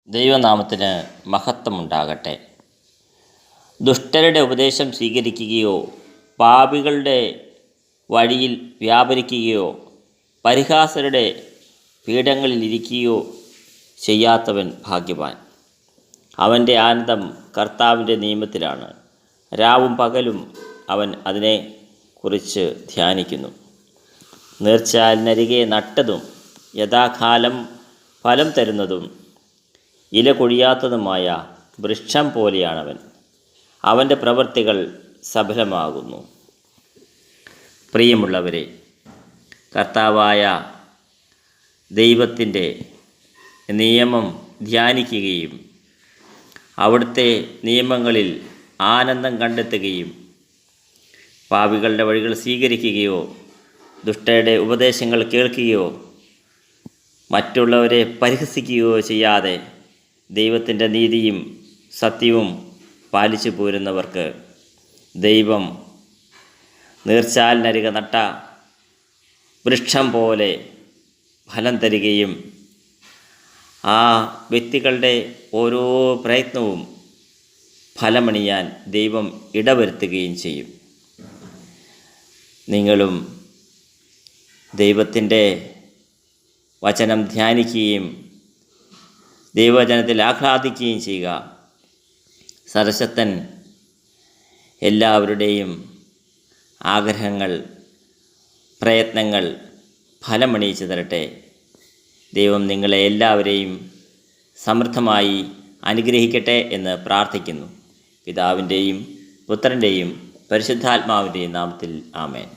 ദൈവനാമത്തിന് മഹത്വമുണ്ടാകട്ടെ. ദുഷ്ടരുടെ ഉപദേശം സ്വീകരിക്കുകയോ പാപികളുടെ വഴിയിൽ വ്യാപരിക്കുകയോ പരിഹാസരുടെ പീഠങ്ങളിലിരിക്കുകയോ ചെയ്യാത്തവൻ ഭാഗ്യവാൻ. അവൻ്റെ ആനന്ദം കർത്താവിൻ്റെ നിയമത്തിലാണ്. രാവും പകലും അവൻ അതിനെക്കുറിച്ച് ധ്യാനിക്കുന്നു. നീർച്ചാലിനരികെ നട്ടതും യഥാകാലം ഫലം തരുന്നതും ഇല കൊഴിയാത്തതുമായ വൃക്ഷം പോലെയാണവൻ. അവൻ്റെ പ്രവൃത്തികൾ സഫലമാകുന്നു. പ്രിയമുള്ളവരെ, കർത്താവായ ദൈവത്തിൻ്റെ നിയമം ധ്യാനിക്കുകയും അവിടുത്തെ നിയമങ്ങളിൽ ആനന്ദം കണ്ടെത്തുകയും പാപികളുടെ വഴികൾ സ്വീകരിക്കുകയോ ദുഷ്ടരുടെ ഉപദേശങ്ങൾ കേൾക്കുകയോ മറ്റുള്ളവരെ പരിഹസിക്കുകയോ ചെയ്യാതെ ദൈവത്തിൻ്റെ നീതിയും സത്യവും പാലിച്ചു പോരുന്നവർക്ക് ദൈവം നീർച്ചാലിനരികെ നട്ട വൃക്ഷം പോലെ ഫലം തരികയും ആ വ്യക്തികളുടെ ഓരോ പ്രയത്നവും ഫലമണിയാൻ ദൈവം ഇടവരുത്തുകയും ചെയ്യും. നിങ്ങളും ദൈവത്തിൻ്റെ വചനം ധ്യാനിക്കുകയും ദൈവവചനത്തിൽ ആഹ്ലാദിക്കുകയും ചെയ്യുക. സർവശക്തൻ എല്ലാവരുടെയും ആഗ്രഹങ്ങൾ, പ്രയത്നങ്ങൾ ഫലമണിയിച്ചു തരട്ടെ. ദൈവം നിങ്ങളെ എല്ലാവരെയും സമൃദ്ധമായി അനുഗ്രഹിക്കട്ടെ എന്ന് പ്രാർത്ഥിക്കുന്നു. പിതാവിൻ്റെയും പുത്രൻ്റെയും പരിശുദ്ധാത്മാവിൻ്റെയും നാമത്തിൽ ആമേൻ.